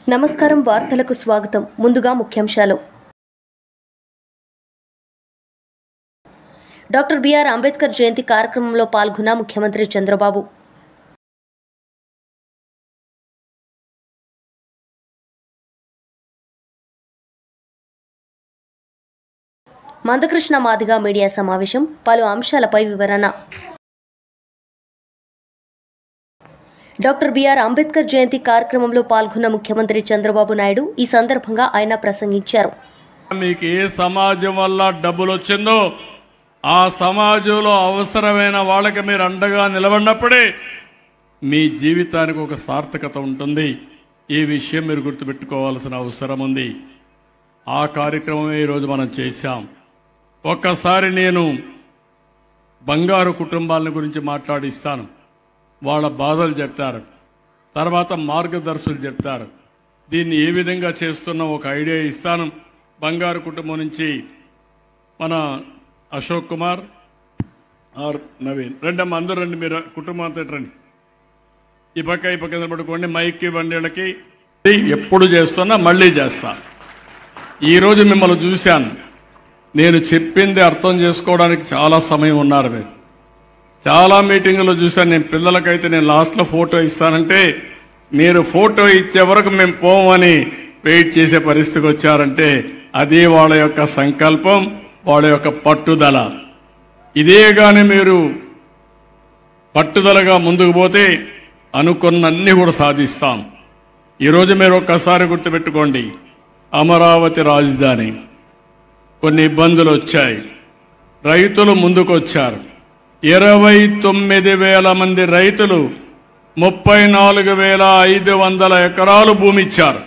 నమస్కారం వార్తలకు స్వాగతం. ముందుగా ముఖ్యాంశాలు. డాక్టర్ బిఆర్ అంబేద్కర్ జయంతి కార్యక్రమంలో పాల్గొన్న ముఖ్యమంత్రి చంద్రబాబు. మందకృష్ణ మాదిగ మీడియా సమావేశం, పలు అంశాలపై వివరణ. డాక్టర్ బిఆర్ అంబేద్కర్ జయంతి కార్యక్రమంలో పాల్గొన్న ముఖ్యమంత్రి చంద్రబాబు నాయుడు ఈ సందర్భంగా ఆయన ప్రసంగించారు. మీకు ఏ సమాజం వల్ల డబ్బులు వచ్చిందో ఆ సమాజంలో అవసరమైన వాళ్ళకి మీరు అండగా నిలబడినప్పుడే మీ జీవితానికి ఒక సార్థకత ఉంటుంది. ఈ విషయం మీరు గుర్తుపెట్టుకోవాల్సిన అవసరం ఉంది. ఆ కార్యక్రమమే ఈరోజు మనం చేశాం. ఒక్కసారి నేను బంగారు కుటుంబాల గురించి మాట్లాడిస్తాను. వాళ్ళ బాధలు చెప్తారు, తర్వాత మార్గదర్శులు చెప్తారు. దీన్ని ఏ విధంగా చేస్తున్నా ఒక ఐడియా ఇస్తాను. బంగారు కుటుంబం నుంచి మన అశోక్ కుమార్ ఆర్ నవీన్ రెండమ్మ, అందరూ రండి, మీరు కుటుంబం అంతా రండి. ఈ పక్క పట్టుకోండి, మైక్కి బండిళ్ళకి ఎప్పుడు చేస్తున్నా మళ్ళీ చేస్తా. ఈరోజు మిమ్మల్ని చూశాను, నేను చెప్పింది అర్థం చేసుకోవడానికి చాలా సమయం ఉన్నారు. మీరు చాలా మీటింగులో చూశాను. నేను పిల్లలకైతే నేను లాస్ట్లో ఫోటో ఇస్తానంటే మీరు ఫోటో ఇచ్చే వరకు మేము పోమని వెయిట్ చేసే పరిస్థితికి వచ్చారంటే అది వాళ్ళ యొక్క సంకల్పం, వాళ్ళ యొక్క పట్టుదల. ఇదే కానీ మీరు పట్టుదలగా ముందుకు పోతే అనుకున్నన్ని కూడా సాధిస్తాం. ఈరోజు మీరు ఒక్కసారి గుర్తుపెట్టుకోండి, అమరావతి రాజధాని కొన్ని ఇబ్బందులు వచ్చాయి. రైతులు ముందుకు వచ్చారు. 29,000 మంది రైతులు 34,500 ఎకరాలు భూమి ఇచ్చారు.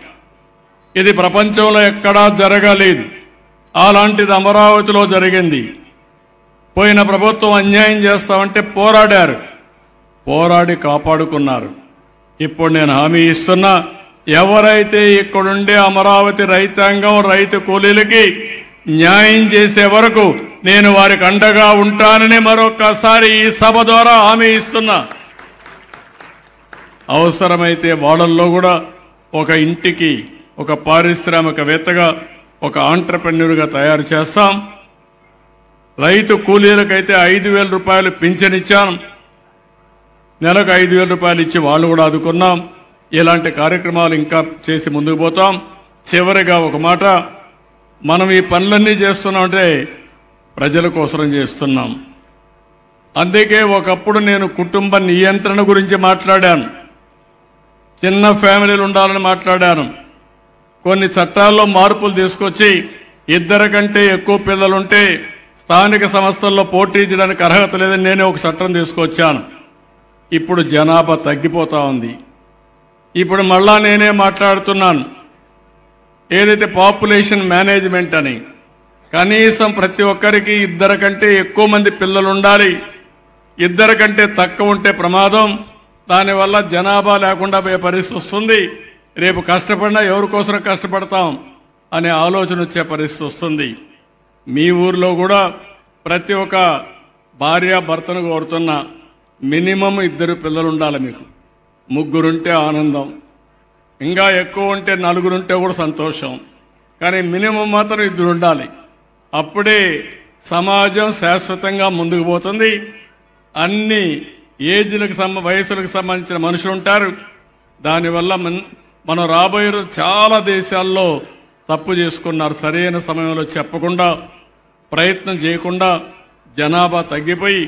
ఇది ప్రపంచంలో ఎక్కడా జరగలేదు. అలాంటిది అమరావతిలో జరిగింది. పోయిన ప్రభుత్వం అన్యాయం చేస్తామంటే పోరాడారు, పోరాడి కాపాడుకున్నారు. ఇప్పుడు నేను హామీ ఇస్తున్నా, ఎవరైతే ఇక్కడుండే అమరావతి రైతాంగం, రైతు కూలీలకి న్యాయం చేసే వరకు నేను వారికి అండగా ఉంటానని మరొకసారి ఈ సభ ద్వారా హామీ ఇస్తున్నా. అవసరమైతే వాళ్ళల్లో కూడా ఒక ఇంటికి ఒక పారిశ్రామికవేత్తగా, ఒక ఆంట్రప్రెన్యూర్గా తయారు చేస్తాం. రైతు కూలీలకైతే 5,000 రూపాయలు పింఛన్ ఇచ్చాను. నెలకు 5,000 రూపాయలు ఇచ్చి వాళ్ళు కూడా ఆదుకున్నాం. ఇలాంటి కార్యక్రమాలు ఇంకా చేసి ముందుకు పోతాం. చివరిగా ఒక మాట, మనం ఈ పనులన్నీ చేస్తున్నామంటే ప్రజల కోసం చేస్తున్నాం. అందుకే ఒకప్పుడు నేను కుటుంబ నియంత్రణ గురించి మాట్లాడాను, చిన్న ఫ్యామిలీలు ఉండాలని మాట్లాడాను. కొన్ని చట్టాల్లో మార్పులు తీసుకొచ్చి 2 కంటే ఎక్కువ పిల్లలుంటే స్థానిక సంస్థల్లో పోటీ చేయడానికి అర్హత లేదని నేనే ఒక చట్టం తీసుకొచ్చాను. ఇప్పుడు జనాభా తగ్గిపోతా ఉంది. ఇప్పుడు మళ్ళా నేనే మాట్లాడుతున్నాను, ఏదైతే పాపులేషన్ మేనేజ్మెంట్ అని, కనీసం ప్రతి ఒక్కరికి 2 కంటే ఎక్కువ మంది పిల్లలు ఉండాలి. 2 కంటే తక్కువ ఉంటే ప్రమాదం. దానివల్ల జనాభా లేకుండా పోయే పరిస్థితి వస్తుంది. రేపు కష్టపడినా ఎవరి కోసం కష్టపడతాం అనే ఆలోచన వచ్చే పరిస్థితి వస్తుంది. మీ ఊర్లో కూడా ప్రతి ఒక్క భార్య భర్తను కోరుతున్నా, మినిమం 2 పిల్లలు ఉండాలి. మీకు 3 ఉంటే ఆనందం, ఇంకా ఎక్కువ ఉంటే 4 ఉంటే కూడా సంతోషం. కానీ మినిమం మాత్రం 2 ఉండాలి. అప్పుడే సమాజం శాశ్వతంగా ముందుకు పోతుంది. అన్ని ఏజ్లకు వయసులకు సంబంధించిన మనుషులు ఉంటారు. దానివల్ల మనం రాబోయే చాలా దేశాల్లో తప్పు చేసుకున్నారు. సరైన సమయంలో చెప్పకుండా, ప్రయత్నం చేయకుండా జనాభా తగ్గిపోయి.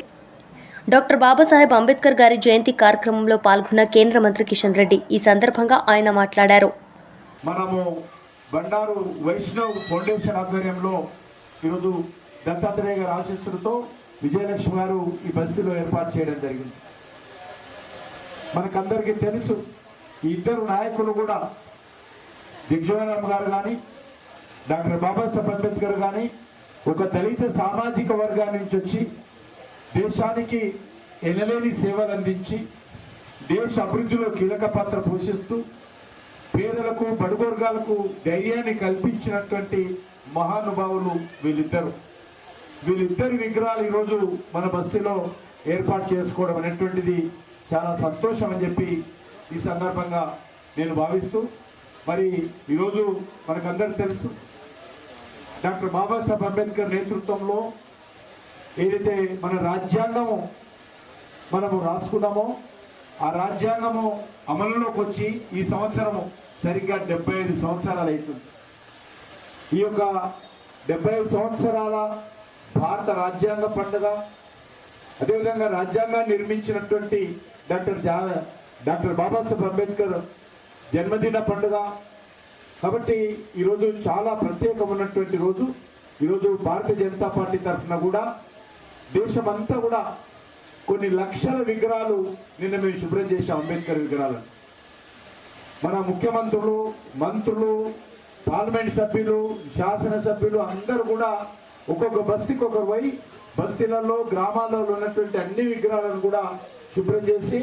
డాక్టర్ బాబాసాహెబ్ అంబేద్కర్ గారి జయంతి కార్యక్రమంలో పాల్గొన్న కేంద్ర మంత్రి కిషన్ రెడ్డి ఈ సందర్భంగా ఆయన మాట్లాడారు. మనము బండారు వైష్ణవ్ ఫౌండేషన్ ఆధ్వర్యంలో ఈరోజు దత్తాత్రేయ గారి ఆశీస్సులతో విజయలక్ష్మి గారు ఈ బస్తీలో ఏర్పాటు చేయడం జరిగింది. మనకందరికీ తెలుసు, ఈ 2 నాయకులు కూడా దిగ్విజయరామ్ గారు కానీ, డాక్టర్ బాబాసాహెబ్ అంబేద్కర్ కానీ ఒక దళిత సామాజిక వర్గాన్ని నుంచి వచ్చి దేశానికి ఎనలేని సేవలు అందించి దేశ అభివృద్ధిలో కీలక పాత్ర పోషిస్తూ పేదలకు, బడుగు వర్గాలకు ధైర్యాన్ని కల్పించినటువంటి మహానుభావులు వీళ్ళిద్దరు. వీళ్ళిద్దరి విగ్రహాలు ఈరోజు మన బస్తీలో ఏర్పాటు చేసుకోవడం అనేటువంటిది చాలా సంతోషం అని చెప్పి ఈ సందర్భంగా నేను భావిస్తూ మరి ఈరోజు మనకందరికి తెలుసు డాక్టర్ బాబాసాహెబ్ అంబేద్కర్ నేతృత్వంలో ఏదైతే మన రాజ్యాంగము మనము రాసుకున్నామో ఆ రాజ్యాంగము అమలులోకి వచ్చి ఈ సంవత్సరము సరిగ్గా 75 సంవత్సరాలు అవుతుంది. ఈ యొక్క 75 సంవత్సరాల భారత రాజ్యాంగ పండుగ, అదేవిధంగా రాజ్యాంగాన్ని నిర్మించినటువంటి డాక్టర్ బాబాసాహెబ్ అంబేద్కర్ జన్మదిన పండుగ. కాబట్టి ఈరోజు చాలా ప్రత్యేకమైనటువంటి రోజు. ఈరోజు భారతీయ జనతా పార్టీ తరఫున కూడా దేశమంతా కూడా కొన్ని లక్షల విగ్రహాలు నిన్న మేము శుభ్రం చేసాం. అంబేద్కర్ విగ్రహాలను మన ముఖ్యమంత్రులు, మంత్రులు, పార్లమెంట్ సభ్యులు, శాసనసభ్యులు అందరూ కూడా ఒక్కొక్క బస్తీకి ఒకరు పోయి బస్తీలలో గ్రామాలలో ఉన్నటువంటి అన్ని విగ్రహాలను కూడా శుభ్రం చేసి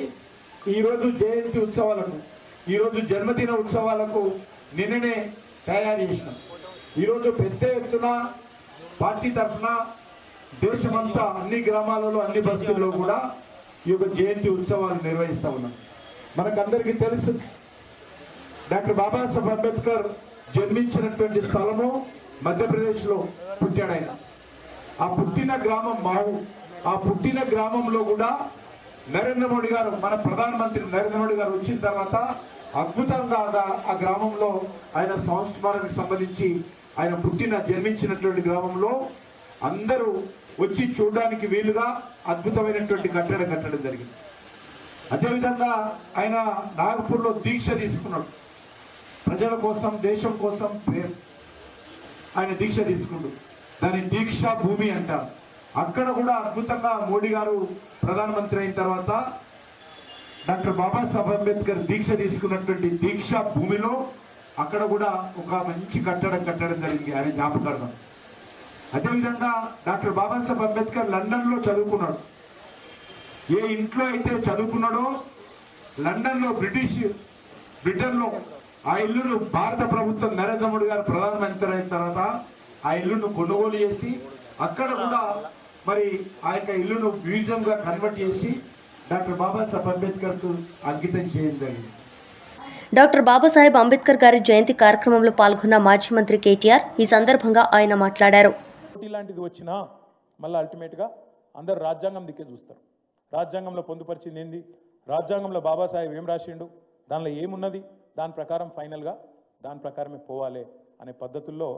ఈరోజు జయంతి ఉత్సవాలకు, ఈరోజు జన్మదిన ఉత్సవాలకు నిన్ననే తయారు చేసినాం. ఈరోజు పెద్ద ఎత్తున పార్టీ తరఫున దేశమంతా అన్ని గ్రామాలలో అన్ని బస్తీల్లో కూడా ఈ యొక్క జయంతి ఉత్సవాలు నిర్వహిస్తా ఉన్నాం. మనకందరికీ తెలుసు డాక్టర్ బాబాసాహెబ్ అంబేద్కర్ జన్మించినటువంటి స్థలము మధ్యప్రదేశ్లో పుట్టాడు ఆయన. ఆ పుట్టిన గ్రామం మావు. ఆ పుట్టిన గ్రామంలో కూడా నరేంద్ర మోడీ గారు, మన ప్రధానమంత్రి నరేంద్ర మోడీ గారు వచ్చిన తర్వాత అద్భుతంగా ఆ గ్రామంలో ఆయన సంస్మరణకు సంబంధించి ఆయన జన్మించినటువంటి గ్రామంలో అందరూ వచ్చి చూడడానికి వీలుగా అద్భుతమైనటువంటి కట్టడం జరిగింది. అదేవిధంగా ఆయన నాగపూర్లో దీక్ష తీసుకున్నాడు. ప్రజల కోసం, దేశం కోసం ఆయన దీక్ష తీసుకుండు. దాని దీక్షా భూమి అంటారు. అక్కడ కూడా అద్భుతంగా మోడీ గారు ప్రధానమంత్రి అయిన తర్వాత డాక్టర్ బాబాసాహెబ్ అంబేద్కర్ దీక్ష తీసుకున్నటువంటి దీక్షా భూమిలో అక్కడ కూడా ఒక మంచి కట్టడం జరిగింది ఆయన జ్ఞాపకార్థం. అదేవిధంగా డాక్టర్ బాబాసాహెబ్ అంబేద్కర్ లండన్లో చదువుకున్నాడు. ఏ ఇంట్లో అయితే చదువుకున్నాడో లండన్లో బ్రిటన్లో ఆ ఇల్లును భారత ప్రభుత్వం నరేంద్ర మోడీ గారు ప్రధానమంత్రి అయిన తర్వాత ఆ ఇల్లును కొనుగోలు చేసి అక్కడ కూడా మరి ఆ యొక్క ఇల్లును మ్యూజియంగా కన్వర్ట్ చేసి డాక్టర్ బాబాసాహెబ్ అంబేద్కర్కు అంకితం చేయండి. డాక్టర్ బాబాసాహెబ్ అంబేద్కర్ గారి జయంతి కార్యక్రమంలో పాల్గొన్న మాజీ మంత్రి కేటీఆర్ ఈ సందర్భంగా ఆయన మాట్లాడారు. ఇలాంటిది వచ్చినా మళ్ళీ అల్టిమేట్గా అందరు రాజ్యాంగం దిక్కే చూస్తారు. రాజ్యాంగంలో పొందుపరిచింది ఏంది, రాజ్యాంగంలో బాబాసాహెబ్ ఏం రాసిండు, దానిలో ఏమున్నది, దాని ప్రకారం ఫైనల్గా దాని ప్రకారమే పోవాలి అనే పద్ధతుల్లో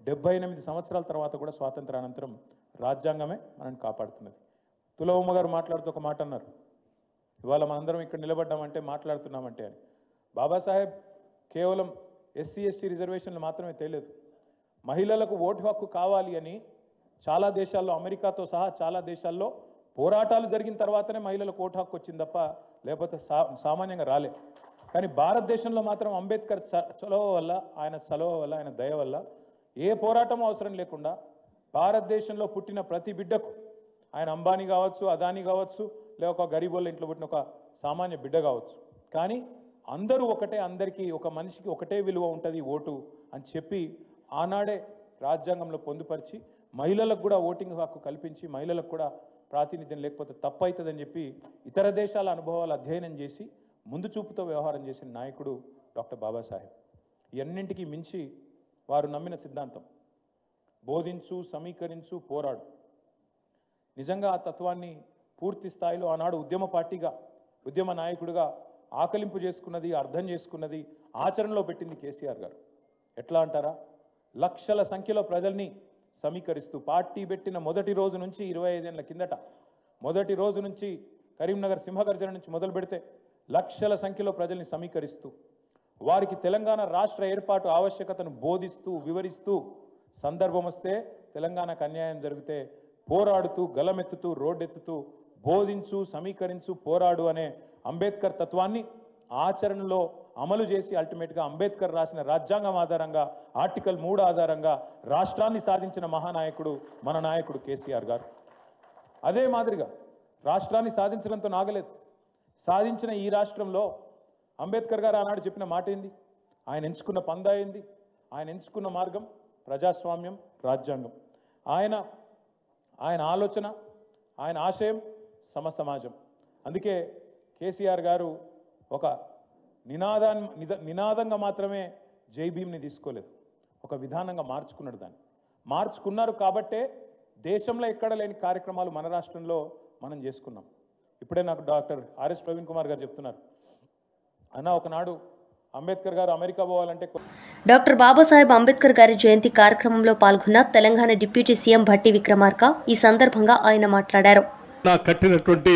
78 సంవత్సరాల తర్వాత కూడా స్వాతంత్రానంతరం రాజ్యాంగమే మనల్ని కాపాడుతున్నది. తులవమ్మ గారు మాట్లాడుతూ ఒక మాట అన్నారు, ఇవాళ మనందరం ఇక్కడ నిలబడ్డామంటే మాట్లాడుతున్నామంటే అని. బాబాసాహెబ్ కేవలం ఎస్సీ ఎస్టీ రిజర్వేషన్లు మాత్రమే తేలేదు, మహిళలకు ఓటు హక్కు కావాలి అని చాలా దేశాల్లో, అమెరికాతో సహా చాలా దేశాల్లో పోరాటాలు జరిగిన తర్వాతనే మహిళలకు ఓటు హక్కు వచ్చింది తప్ప లేకపోతే సామాన్యంగా రాలే. కానీ భారతదేశంలో మాత్రం అంబేద్కర్ చొలవ వల్ల, ఆయన దయ వల్ల ఏ పోరాటం అవసరం లేకుండా భారతదేశంలో పుట్టిన ప్రతి బిడ్డకు, ఆయన అంబానీ కావచ్చు, అదానీ కావచ్చు, లేక ఒక గరీబోళ్ళ ఇంట్లో పుట్టిన ఒక సామాన్య బిడ్డ కావచ్చు, కానీ అందరూ ఒకటే, అందరికీ ఒక మనిషికి ఒకటే విలువ ఉంటుంది ఓటు అని చెప్పి ఆనాడే రాజ్యాంగంలో పొందుపరిచి మహిళలకు కూడా ఓటింగ్ హక్కు కల్పించి మహిళలకు కూడా ప్రాతినిధ్యం లేకపోతే తప్పు అవుతుందని చెప్పి ఇతర దేశాల అనుభవాలు అధ్యయనం చేసి ముందు చూపుతో వ్యవహారం చేసిన నాయకుడు డాక్టర్ బాబాసాహెబ్. ఇవన్నింటికీ మించి వారు నమ్మిన సిద్ధాంతం బోధించు, సమీకరించు, పోరాడు. నిజంగా ఆ తత్వాన్ని పూర్తి స్థాయిలో ఆనాడు ఉద్యమ పార్టీగా, ఉద్యమ నాయకుడిగా ఆకలింపు చేసుకున్నది, అర్థం చేసుకున్నది, ఆచరణలో పెట్టింది కేసీఆర్ గారు. ఎట్లా అంటారా, లక్షల సంఖ్యలో ప్రజల్ని సమీకరిస్తూ పార్టీ పెట్టిన మొదటి రోజు నుంచి 25 ఏళ్ల కిందట మొదటి రోజు నుంచి కరీంనగర్ సింహగర్జన నుంచి మొదలు పెడితే లక్షల సంఖ్యలో ప్రజల్ని సమీకరిస్తూ వారికి తెలంగాణ రాష్ట్ర ఏర్పాటు ఆవశ్యకతను బోధిస్తూ, వివరిస్తూ, సందర్భం వస్తే తెలంగాణకు అన్యాయం జరిగితే పోరాడుతూ, గలమెత్తుతూ, రోడ్డెత్తుతూ బోధించు, సమీకరించు, పోరాడు అనే అంబేద్కర్ తత్వాన్ని ఆచరణలో అమలు చేసి అల్టిమేట్గా అంబేద్కర్ రాసిన రాజ్యాంగం ఆధారంగా ఆర్టికల్ 3 ఆధారంగా రాష్ట్రాన్ని సాధించిన మహానాయకుడు మన నాయకుడు కేసీఆర్ గారు. అదే మాదిరిగా రాష్ట్రాన్ని సాధించడంతో నాగలేదు, సాధించిన ఈ రాష్ట్రంలో అంబేద్కర్ గారు ఆనాడు చెప్పిన మాట ఏంది, ఆయన ఎంచుకున్న పందా ఏంది, ఆయన ఎంచుకున్న మార్గం ప్రజాస్వామ్యం, రాజ్యాంగం. ఆయన ఆలోచన, ఆయన ఆశయం సమసమాజం. అందుకే కేసీఆర్ గారు ఒక నినాదంగా మాత్రమే జై భీమ్ని తీసుకోలేదు, ఒక విధానంగా మార్చుకున్నాడు. దాన్ని మార్చుకున్నారు కాబట్టే దేశంలో ఎక్కడ లేని కార్యక్రమాలు మన రాష్ట్రంలో మనం చేసుకున్నాం. ఇప్పుడే నాకు డాక్టర్ ఆర్ఎస్ ప్రవీణ్ కుమార్ గారు చెప్తున్నారు, అన్న ఒకనాడు అంబేద్కర్ గారు అమెరికా పోవాలంటే డాక్టర్ బాబాసాహెబ్ అంబేద్కర్ గారి జయంతి కార్యక్రమంలో పాల్గొన్న తెలంగాణ డిప్యూటీ సీఎం భట్టి విక్రమార్క ఈ సందర్భంగా ఆయన మాట్లాడారు. కట్టినటువంటి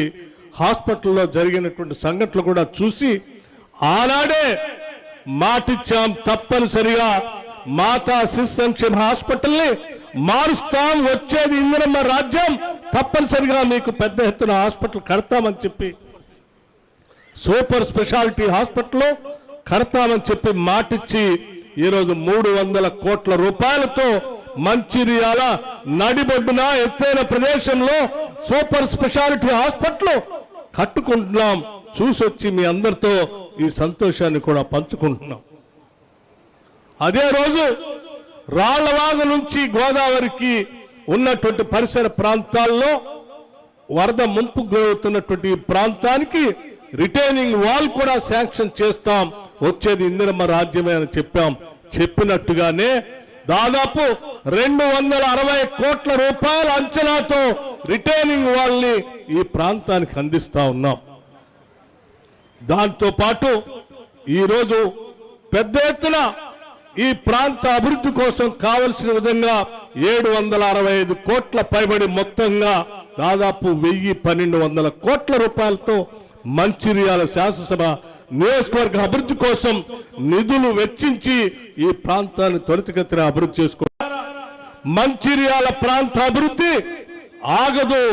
హాస్పిటల్లో జరిగినటువంటి సంఘటనలు కూడా చూసి ఆనాడే మాటిచ్చాం, తప్పనిసరిగా మాతా శిశు సంక్షేమ హాస్పిటల్ని మారుస్తాం, వచ్చేది ఇందిరమ్మ రాజ్యం, తప్పనిసరిగా మీకు పెద్ద ఎత్తున హాస్పిటల్ కడతామని చెప్పి, సూపర్ స్పెషాలిటీ హాస్పిటల్ కడతామని చెప్పి మాటిచ్చి ఈరోజు 300 కోట్ల రూపాయలతో మంచిర్యాల నడిబొడ్డున ఎత్తైన ప్రదేశంలో సూపర్ స్పెషాలిటీ హాస్పిటల్ కట్టుకుంటున్నాం. చూసొచ్చి మీ అందరితో ఈ సంతోషాన్ని కూడా పంచుకుంటున్నాం. అదే రోజు రాళ్లవాగు నుంచి గోదావరికి ఉన్నటువంటి పరిసర ప్రాంతాల్లో వరద ముంపు గురవుతున్నటువంటి ప్రాంతానికి రిటైనింగ్ వాల్ కూడా శాంక్షన్ చేస్తాం, వచ్చేది ఇందిరమ్మ రాజ్యమే అని చెప్పాం. చెప్పినట్టుగానే దాదాపు 260 కోట్ల రూపాయల అంచనాతో రిటైనింగ్ వాల్ ని ఈ ప్రాంతానికి అందిస్తా ఉన్నాం. దాంతో పాటు ఈరోజు పెద్ద ఎత్తున ఈ ప్రాంత అభివృద్ధి కోసం కావలసిన విధంగా 765 కోట్ల పైబడి మొత్తంగా దాదాపు 1200 కోట్ల రూపాయలతో మంచిర్యాల శాసనసభ నియోజకవర్గ అభివృద్ధి కోసం నిధులు వెచ్చించి ఈ ప్రాంతాన్ని త్వరితగతిన అభివృద్ధి చేసుకోవాలి. మంచిర్యాల ప్రాంత అభివృద్ధి ఆగదు,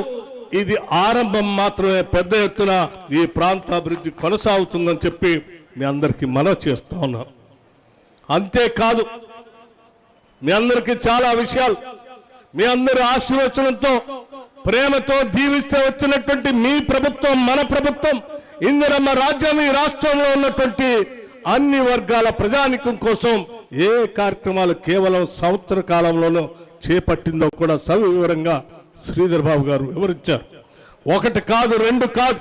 ఇది ఆరంభం మాత్రమే. పెద్ద ఎత్తున ఈ ప్రాంత అభివృద్ధి కొనసాగుతుందని చెప్పి మీ అందరికీ మనవి చేస్తా ఉన్నాను. అంతేకాదు, మీ అందరికీ చాలా విషయాలు, మీ అందరి ఆశీర్వచనంతో ప్రేమతో దీవిస్తే వచ్చినటువంటి మీ ప్రభుత్వం, మన ప్రభుత్వం, ఇందిరమ్మ రాజ్యం ఈ రాష్ట్రంలో ఉన్నటువంటి అన్ని వర్గాల ప్రజానికం కోసం ఏ కార్యక్రమాలు కేవలం సంవత్సర కాలంలోనూ చేపట్టిందో కూడా సవివరంగా శ్రీధర్ బాబు గారు వివరించారు. 1 కాదు 2 కాదు,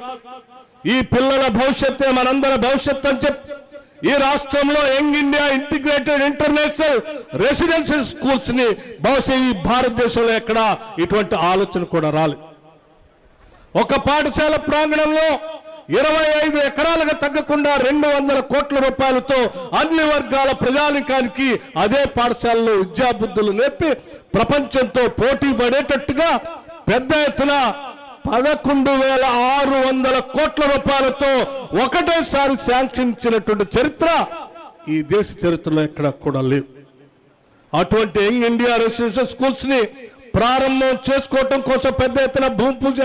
ఈ పిల్లల భవిష్యత్తే మనందరి భవిష్యత్ అని చెప్పి ఈ రాష్ట్రంలో young India integrated international residential schools ని బహుశా ఈ భారతదేశంలో ఎక్కడా ఇటువంటి ఆలోచన కూడా రాలేదు. ఒక పాఠశాల ప్రాంగణంలో 25 ఎకరాలకు తగ్గకుండా 200 కోట్ల రూపాయలతో అన్ని వర్గాల ప్రజానికానికి అదే పాఠశాలలో విద్యాబుద్ధులు నేర్పి ప్రపంచంతో పోటీ పడేటట్టుగా పెద్ద ఎత్తున 11,600 కోట్ల రూపాయలతో ఒకటేసారి శాంక్షన్ ఇచ్చినటువంటి చరిత్ర ఈ దేశ చరిత్రలో ఎక్కడ కూడా లేదు. అటువంటి యంగ్ ఇండియా రెసిడెన్షియల్ స్కూల్స్ ని ప్రారంభం చేసుకోవటం కోసం పెద్ద ఎత్తున భూమి పూజ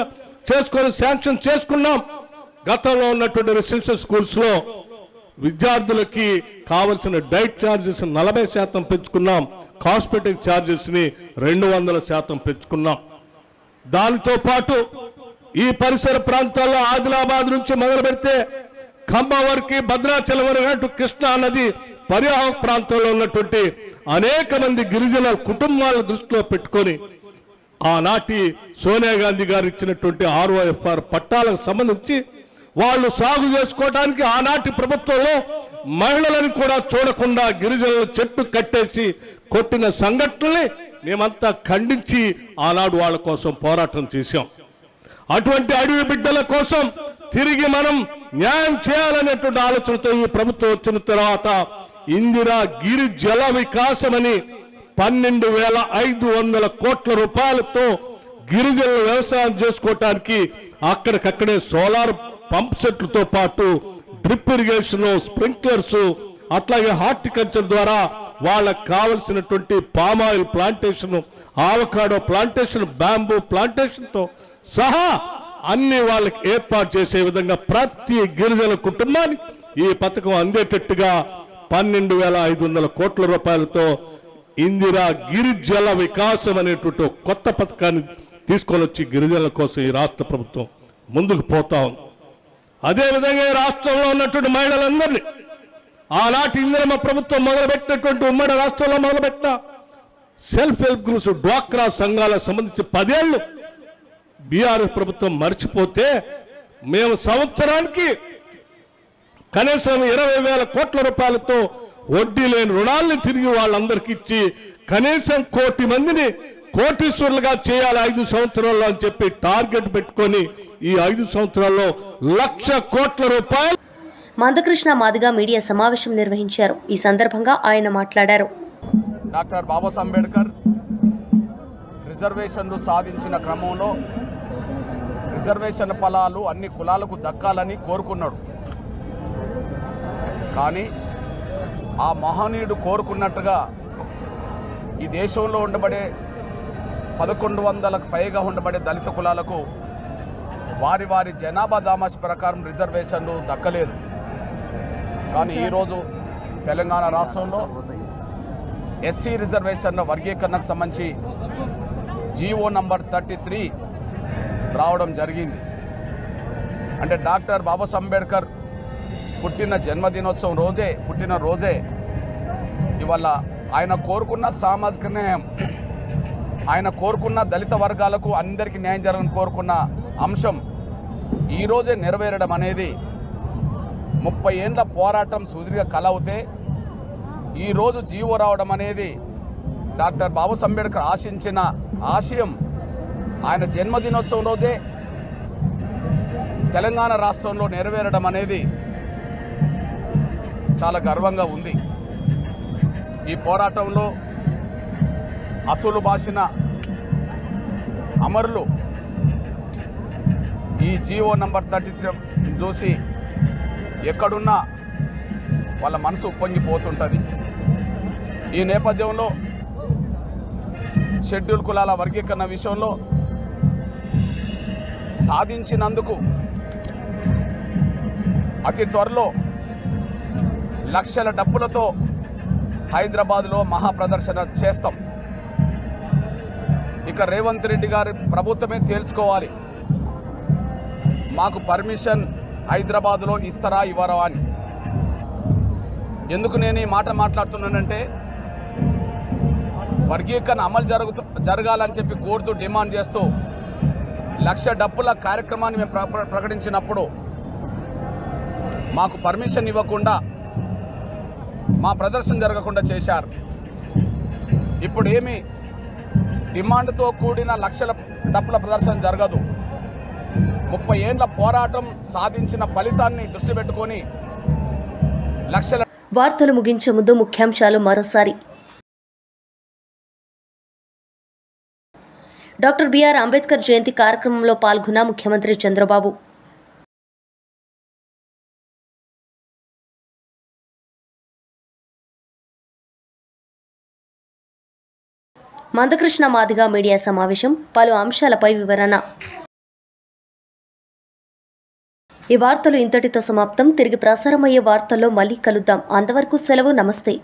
చేసుకొని శాంక్షన్ చేసుకున్నాం. గతంలో ఉన్నటువంటి రెసిడెన్షియల్ స్కూల్స్ లో విద్యార్థులకి కావలసిన డైట్ ఛార్జెస్ 40% పెంచుకున్నాం, కాస్మెటిక్ ఛార్జెస్ ని 200% పెంచుకున్నాం. దానితో పాటు ఈ పరిసర ప్రాంతాల్లో ఆదిలాబాద్ నుంచి మొదలు పెడితే ఖమ్మం వరకు, భద్రాచలం వరకు, కృష్ణా నది పరివాహక ప్రాంతంలో ఉన్నటువంటి అనేక మంది గిరిజన కుటుంబాల దృష్టిలో పెట్టుకొని ఆనాటి సోనియా గాంధీ గారు ఇచ్చినటువంటి ROFR పట్టాలకు సంబంధించి వాళ్ళు సాగు చేసుకోవడానికి ఆనాటి ప్రభుత్వంలో మహిళలను కూడా చూడకుండా గిరిజనులు చెట్టు కట్టేసి కొట్టిన సంఘటనల్ని మేమంతా ఖండించి ఆనాడు వాళ్ళ కోసం పోరాటం చేశాం. అటువంటి అడవి బిడ్డల కోసం తిరిగి మనం న్యాయం చేయాలనేటువంటి ఆలోచనతో ఈ ప్రభుత్వం వచ్చిన తర్వాత ఇందిరా గిరి జల వికాసమని 12,500 కోట్ల రూపాయలతో గిరిజనులు వ్యవసాయం చేసుకోవటానికి అక్కడికక్కడే సోలార్ పంప్ సెట్లతో పాటు డ్రిప్ ఇరిగేషన్, స్ప్రింక్లర్స్, అట్లాగే హార్టికల్చర్ ద్వారా వాళ్ళకు కావలసినటువంటి palm oil plantation, avocado plantation, bamboo plantation తో సహా అన్ని వాళ్ళకి ఏర్పాటు చేసే విధంగా ప్రతి గిరిజన కుటుంబానికి ఈ పథకం అందేటట్టుగా 12,500 కోట్ల రూపాయలతో ఇందిరా గిరి జల వికాసం అనేటువంటి కొత్త పథకాన్ని తీసుకొని వచ్చి గిరిజనుల కోసం ఈ రాష్ట్ర ప్రభుత్వం ముందుకు పోతా ఉంది. అదేవిధంగా ఈ రాష్ట్రంలో ఉన్నటువంటి మహిళలందరినీ ఆనాటి ఇందిరమ్మ ప్రభుత్వం మొదలుపెట్టినటువంటి ఉమ్మడి రాష్ట్రంలో మొదలుపెట్టిన సెల్ఫ్ హెల్ప్ గ్రూప్స్, డ్వాక్రా సంఘాలకు సంబంధించి 10 ఏళ్లు బీఆర్ఎస్ ప్రభుత్వం మర్చిపోతే మేము సంవత్సరానికి కనీసం 20,000 కోట్ల రూపాయలతో వడ్డీ లేని రుణాలను తిరిగి వాళ్ళందరికీ ఇచ్చి కనీసం 1 కోటి మందిని కోటీశ్వరులుగా చేయాలి 5 సంవత్సరాల్లో అని చెప్పి టార్గెట్ పెట్టుకొని ఈ 5 సంవత్సరాల్లో 1,00,000 కోట్ల రూపాయలు. మందకృష్ణ మాదిగ మీడియా సమావేశం నిర్వహించారు. ఈ సందర్భంగా ఆయన మాట్లాడారు. డాక్టర్ బాబాసాహెబ్ అంబేద్కర్ రిజర్వేషన్లు సాధించిన క్రమంలో రిజర్వేషన్ ఫలాలు అన్ని కులాలకు దక్కాలని కోరుకున్నాడు. కానీ ఆ మహనీయుడు కోరుకున్నట్టుగా ఈ దేశంలో ఉండబడే 1100లకు పైగా ఉండబడే దళిత కులాలకు వారి వారి జనాభా దామాషి ప్రకారం రిజర్వేషన్లు దక్కలేదు. కానీ ఈరోజు తెలంగాణ రాష్ట్రంలో ఎస్సీ రిజర్వేషన్ల వర్గీకరణకు సంబంధించి జీవో నంబర్ 33 రావడం జరిగింది. అంటే డాక్టర్ బాబాసాహెబ్ అంబేద్కర్ పుట్టిన రోజే ఇవాళ ఆయన కోరుకున్న సామాజిక న్యాయం, ఆయన కోరుకున్న దళిత వర్గాలకు అందరికీ న్యాయం జరగాలని కోరుకున్న అంశం ఈరోజే నెరవేరడం అనేది 30 ఏళ్ల పోరాటం సుదీర్ఘ కళ అవుతే ఈరోజు జీవో రావడం అనేది డాక్టర్ బాబాసాహెబ్ అంబేద్కర్ ఆశించిన ఆశయం ఆయన జన్మదినోత్సవం రోజే తెలంగాణ రాష్ట్రంలో నెరవేరడం అనేది చాలా గర్వంగా ఉంది. ఈ పోరాటంలో అసలు బాసిన అమరులు ఈ జీవో నంబర్ 33 చూసి ఎక్కడున్నా వాళ్ళ మనసు ఉప్పొంగిపోతుంటుంది. ఈ నేపథ్యంలో షెడ్యూల్ కులాల వర్గీకరణ విషయంలో సాధించినందుకు అతి త్వరలో లక్షల డబ్బులతో హైదరాబాద్లో మహాప్రదర్శన చేస్తాం. ఇక రేవంత్ రెడ్డి గారి ప్రభుత్వమే తేల్చుకోవాలి మాకు పర్మిషన్ హైదరాబాద్లో ఇస్తారా ఇవ్వరా అని. ఎందుకు నేను ఈ మాట మాట్లాడుతున్నానంటే వర్గీకరణ అమలు జరగాలని చెప్పి కోరుతూ డిమాండ్ చేస్తూ 1,00,000 డబ్బుల కార్యక్రమాన్ని మేము ప్రకటించినప్పుడు మాకు పర్మిషన్ ఇవ్వకుండా మా ప్రదర్శన జరగకుండా చేశారు. ఇప్పుడు ఏమి డిమాండ్తో కూడిన 1,00,000 డబ్బుల ప్రదర్శన జరగదు. 30 ఏళ్ల పోరాటం సాధించిన ఫలితాన్ని దృష్టి పెట్టుకొని 1,00,000. వార్తలు ముగించే ముందు ముఖ్యాంశాలు మరోసారి. డాక్టర్ బిఆర్ అంబేద్కర్ జయంతి కార్యక్రమంలో పాల్గొన్న ముఖ్యమంత్రి చంద్రబాబు. మందకృష్ణ మాదిగ మీడియా సమావేశం, పలు అంశాలపై వివరణ. ఈ వార్తలు ఇంతటితో సమాప్తం. తిరిగి ప్రసారమయ్యే వార్తల్లో మళ్ళీ కలుద్దాం. అంతవరకు సెలవు. నమస్తే.